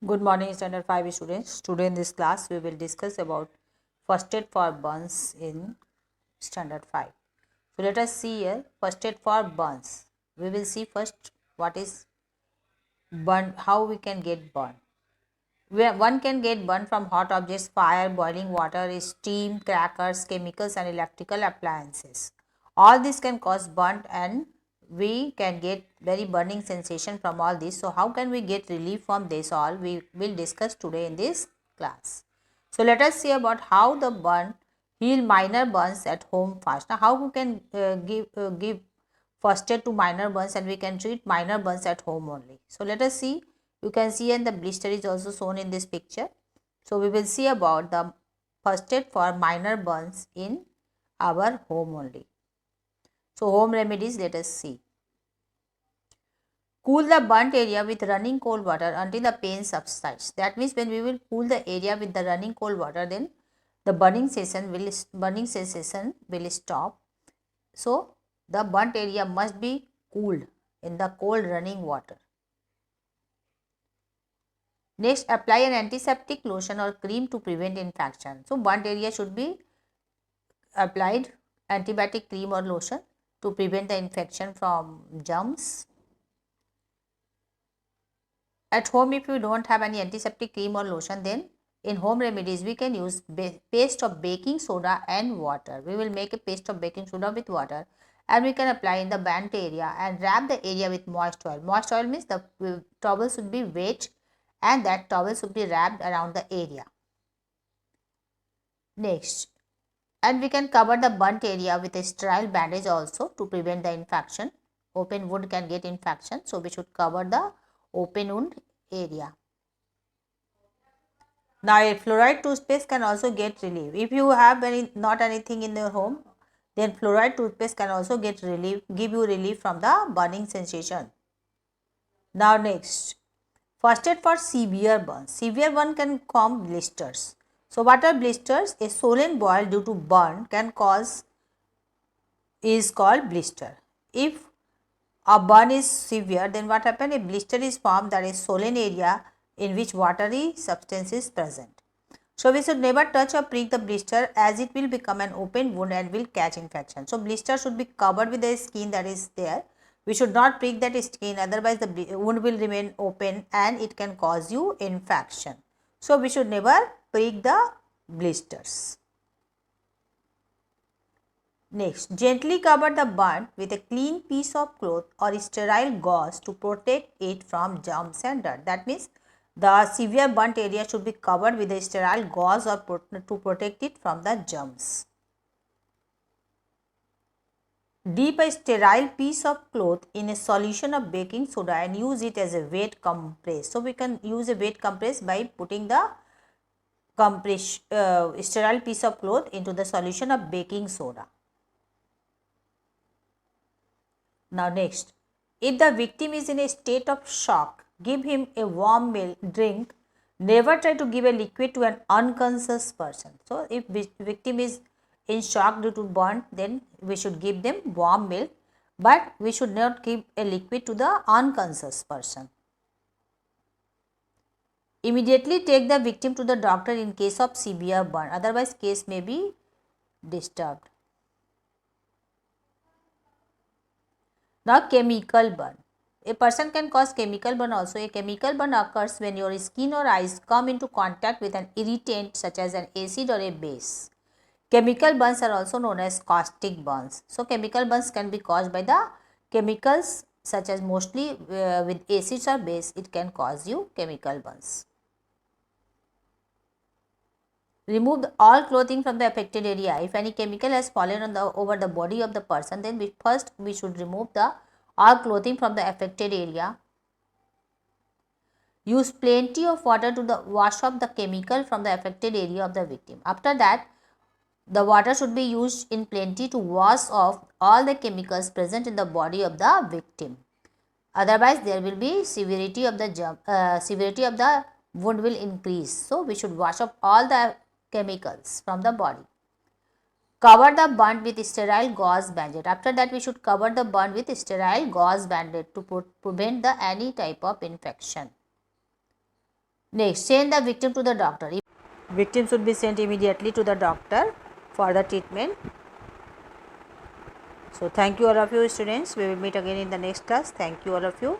Good morning, Standard 5 students. Today in this class, we will discuss about first aid for burns in Standard 5. So let us see here first aid for burns. We will see first what is burn, how we can get burn. Where one can get burn from hot objects, fire, boiling water, steam, crackers, chemicals, and electrical appliances. All this can cause burnt, and we can get very burning sensation from all this. So how can we get relief from this all? We will discuss today in this class. So let us see about how the burn heal minor burns at home fast. Now how we can give first aid to minor burns, and we can treat minor burns at home only. So let us see. You can see, and the blister is also shown in this picture. So we will see about the first aid for minor burns in our home only. So home remedies, let us see. Cool the burnt area with running cold water until the pain subsides. That means when we will cool the area with the running cold water, then the burning sensation will stop. So the burnt area must be cooled in the cold running water. Next, apply an antiseptic lotion or cream to prevent infection. So burnt area should be applied antibiotic cream or lotion to prevent the infection from germs. At home, if you don't have any antiseptic cream or lotion, then in home remedies we can use paste of baking soda and water. We will make a paste of baking soda with water, and we can apply in the burnt area and wrap the area with moist oil. Moist oil means the towel should be wet, and that towel should be wrapped around the area. Next, and we can cover the burnt area with a sterile bandage also to prevent the infection. Open wound can get infection, so we should cover the open wound area. Now a fluoride toothpaste can also get relief. If you have not anything in your home, then fluoride toothpaste can also get relief, give you relief from the burning sensation. Now next, first aid for severe burns. Severe burn can form blisters. So what are blisters? A swollen boil due to burn can cause is called blister. If a burn is severe, then what happens? A blister is formed, that is swollen area in which watery substance is present. So we should never touch or prick the blister, as it will become an open wound and will catch infection. So blister should be covered with the skin that is there. We should not prick that skin, otherwise the wound will remain open and it can cause you infection. So we should never prick the blisters. Next, gently cover the burn with a clean piece of cloth or sterile gauze to protect it from germs and dirt. That means the severe burnt area should be covered with a sterile gauze or to protect it from the germs. Dip a sterile piece of cloth in a solution of baking soda and use it as a wet compress. So we can use a wet compress by putting the sterile piece of cloth into the solution of baking soda. Now next, if the victim is in a state of shock, give him a warm milk drink. Never try to give a liquid to an unconscious person. So if victim is in shock due to burn, then we should give them warm milk, but we should not give a liquid to the unconscious person. Immediately take the victim to the doctor in case of severe burn, otherwise case may be disturbed. Now chemical burn. A person can cause chemical burn also. A chemical burn occurs when your skin or eyes come into contact with an irritant such as an acid or a base. Chemical burns are also known as caustic burns. So chemical burns can be caused by the chemicals, such as mostly with acids or base, it can cause you chemical burns. Remove all clothing from the affected area. If any chemical has fallen on over the body of the person, then we should remove all clothing from the affected area. Use plenty of water to wash off the chemical from the affected area of the victim. After that, the water should be used in plenty to wash off all the chemicals present in the body of the victim. Otherwise, there will be severity of the wound will increase. So we should wash off all the chemicals from the body. Cover the burn with sterile gauze bandage. After that, we should cover the burn with sterile gauze bandage to prevent any type of infection. Next, send the victim to the doctor. Victim should be sent immediately to the doctor for the treatment. So thank you all of you students. We will meet again in the next class. Thank you all of you.